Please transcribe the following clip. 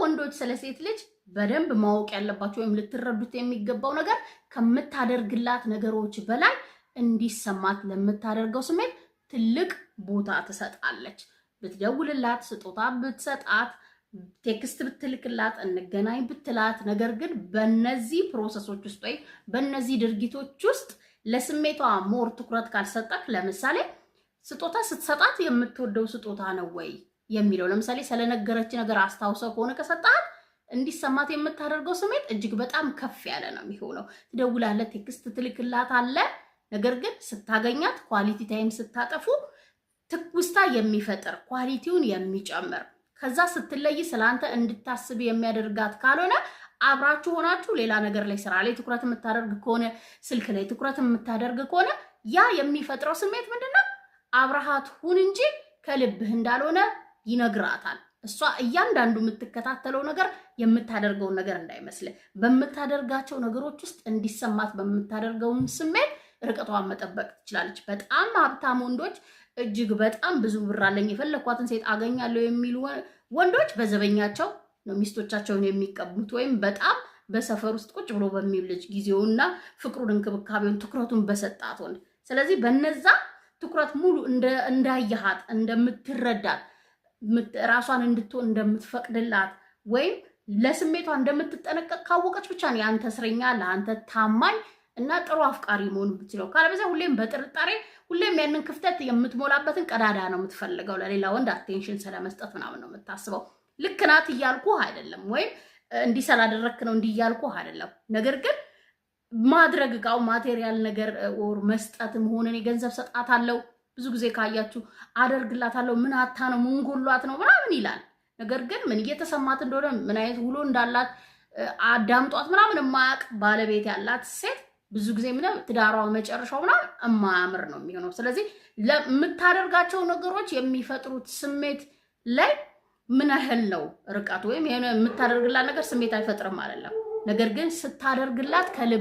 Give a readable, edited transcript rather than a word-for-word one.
ወንዶች ስለ ሴት ልጅ በደንብ ማወቅ ያለባቸው ወይም ልትረዱት የሚገባው ነገር ከምታደርግላት ነገሮች በላይ እንዲሰማት ለምታደርገው ስሜት ትልቅ ቦታ ትሰጣለች። ብትደውልላት፣ ስጦታ ብትሰጣት፣ ቴክስት ብትልክላት፣ እንገናኝ ብትላት፣ ነገር ግን በእነዚህ ፕሮሰሶች ውስጥ ወይ በእነዚህ ድርጊቶች ውስጥ ለስሜቷ ሞር ትኩረት ካልሰጠክ፣ ለምሳሌ ስጦታ ስትሰጣት የምትወደው ስጦታ ነው ወይ የሚለው ለምሳሌ ስለነገረች ነገር አስታውሰው ከሆነ ከሰጣት እንዲሰማት የምታደርገው ስሜት እጅግ በጣም ከፍ ያለ ነው የሚሆነው። ትደውላለህ፣ ቴክስት ትልክላታለህ፣ ነገር ግን ስታገኛት ኳሊቲ ታይም ስታጠፉ ትኩስታ የሚፈጥር ኳሊቲውን የሚጨምር ከዛ ስትለይ ስላንተ እንድታስብ የሚያደርጋት ካልሆነ አብራችሁ ሆናችሁ ሌላ ነገር ላይ ስራ ላይ ትኩረት የምታደርግ ከሆነ ስልክ ላይ ትኩረት የምታደርግ ከሆነ ያ የሚፈጥረው ስሜት ምንድነው? አብረሃት ሁን እንጂ ከልብህ እንዳልሆነ ይነግራታል። እሷ እያንዳንዱ የምትከታተለው ነገር የምታደርገውን ነገር እንዳይመስል በምታደርጋቸው ነገሮች ውስጥ እንዲሰማት በምታደርገውን ስሜት ርቀቷን መጠበቅ ትችላለች። በጣም ሀብታም ወንዶች እጅግ በጣም ብዙ ብር አለኝ የፈለኳትን ሴት አገኛለሁ የሚሉ ወንዶች በዘበኛቸው ነው ሚስቶቻቸውን የሚቀቡት ወይም በጣም በሰፈር ውስጥ ቁጭ ብሎ በሚውል ልጅ ጊዜውና ፍቅሩን፣ እንክብካቤውን፣ ትኩረቱን በሰጣት ወንድ። ስለዚህ በነዛ ትኩረት ሙሉ እንዳያሃት እንደምትረዳት ራሷን እንድትሆን እንደምትፈቅድላት ወይም ለስሜቷ እንደምትጠነቀቅ ካወቀች ብቻ ነው ያንተ እስረኛ ለአንተ ታማኝ እና ጥሩ አፍቃሪ መሆን ብትችለው። ካለበለዚያ ሁሌም በጥርጣሬ ሁሌም ያንን ክፍተት የምትሞላበትን ቀዳዳ ነው የምትፈልገው። ለሌላ ወንድ አቴንሽን ስለመስጠት ምናምን ነው የምታስበው። ልክ ናት እያልኩህ አይደለም፣ ወይም እንዲህ ስላደረክ ነው እንዲህ እያልኩህ አይደለም። ነገር ግን ማድረግ እቃው ማቴሪያል ነገር ኦር መስጠትም ሆነን የገንዘብ ሰጣታለሁ ብዙ ጊዜ ካያችሁ አደርግላታለሁ ምን አታ ነው ምን ጎሏት ነው ምናምን ይላል። ነገር ግን ምን እየተሰማት እንደሆነ ምን አይነት ውሎ እንዳላት አዳምጧት ምናምን የማያውቅ ባለቤት ያላት ሴት ብዙ ጊዜ ምንም ትዳሯ መጨረሻው ምናምን የማያምር ነው የሚሆነው። ስለዚህ ለምታደርጋቸው ነገሮች የሚፈጥሩት ስሜት ላይ ምን ያህል ነው ርቀት ወይም የምታደርግላት ነገር ስሜት አይፈጥርም አይደለም። ነገር ግን ስታደርግላት ከልብ